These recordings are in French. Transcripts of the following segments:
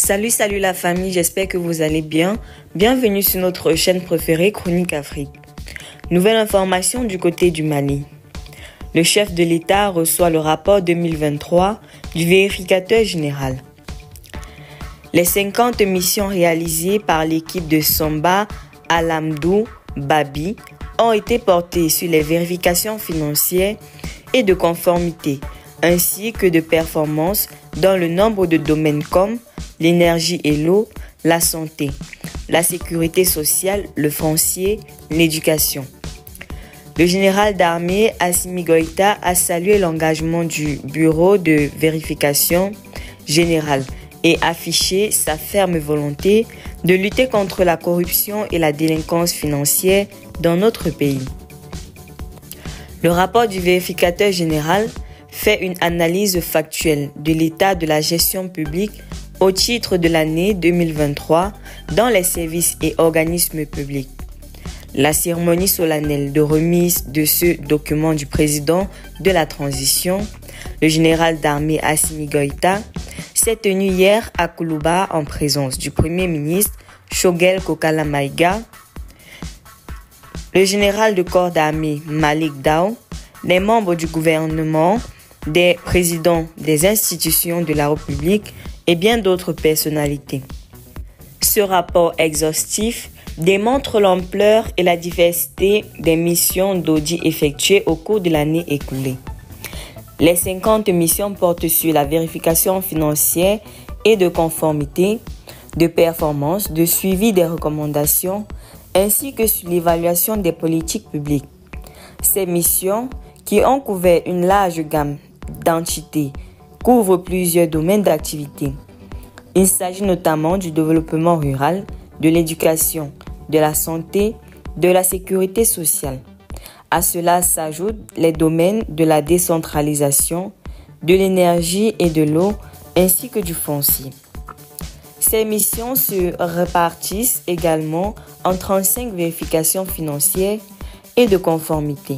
Salut la famille, j'espère que vous allez bien. Bienvenue sur notre chaîne préférée Chronique Afrique. Nouvelle information du côté du Mali. Le chef de l'État reçoit le rapport 2023 du vérificateur général. Les 50 missions réalisées par l'équipe de Samba Alamdou Babi ont été portées sur les vérifications financières et de conformité, ainsi que de performance dans le nombre de domaines comme l'énergie et l'eau, la santé, la sécurité sociale, le foncier, l'éducation. Le général d'armée Assimi Goïta a salué l'engagement du Bureau de vérification générale et affiché sa ferme volonté de lutter contre la corruption et la délinquance financière dans notre pays. Le rapport du vérificateur général fait une analyse factuelle de l'état de la gestion publique au titre de l'année 2023 dans les services et organismes publics. La cérémonie solennelle de remise de ce document du président de la transition, le général d'armée Assimi Goïta, s'est tenue hier à Koulouba en présence du Premier ministre Choguel Kokala Maïga, le général de corps d'armée Malik Daou, les membres du gouvernement, des présidents des institutions de la République et bien d'autres personnalités. Ce rapport exhaustif démontre l'ampleur et la diversité des missions d'audit effectuées au cours de l'année écoulée. Les 50 missions portent sur la vérification financière et de conformité, de performance, de suivi des recommandations, ainsi que sur l'évaluation des politiques publiques. Ces missions, qui ont couvert une large gamme d'entités, couvrent plusieurs domaines d'activité. Il s'agit notamment du développement rural, de l'éducation, de la santé, de la sécurité sociale. À cela s'ajoutent les domaines de la décentralisation, de l'énergie et de l'eau, ainsi que du foncier. Ces missions se répartissent également en 35 vérifications financières et de conformité,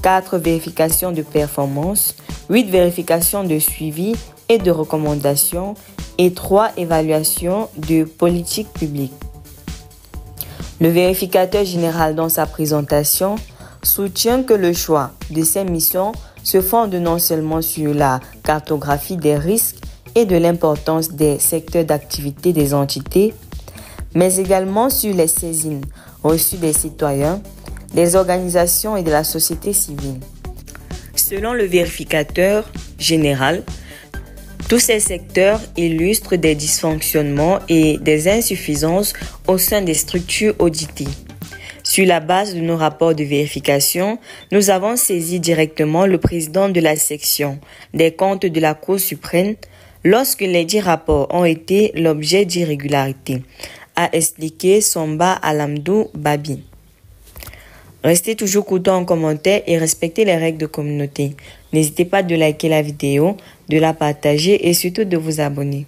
4 vérifications de performance, 8 vérifications de suivi et de recommandations et 3 évaluations de politique publique. Le vérificateur général, dans sa présentation, soutient que le choix de ces missions se fonde non seulement sur la cartographie des risques et de l'importance des secteurs d'activité des entités, mais également sur les saisines reçues des citoyens, des organisations et de la société civile. Selon le vérificateur général, tous ces secteurs illustrent des dysfonctionnements et des insuffisances au sein des structures auditées. Sur la base de nos rapports de vérification, nous avons saisi directement le président de la section des comptes de la Cour suprême lorsque les 10 rapports ont été l'objet d'irrégularités, a expliqué Samba Alamdou Babi. Restez toujours courtois en commentaire et respectez les règles de communauté. N'hésitez pas de liker la vidéo, de la partager et surtout de vous abonner.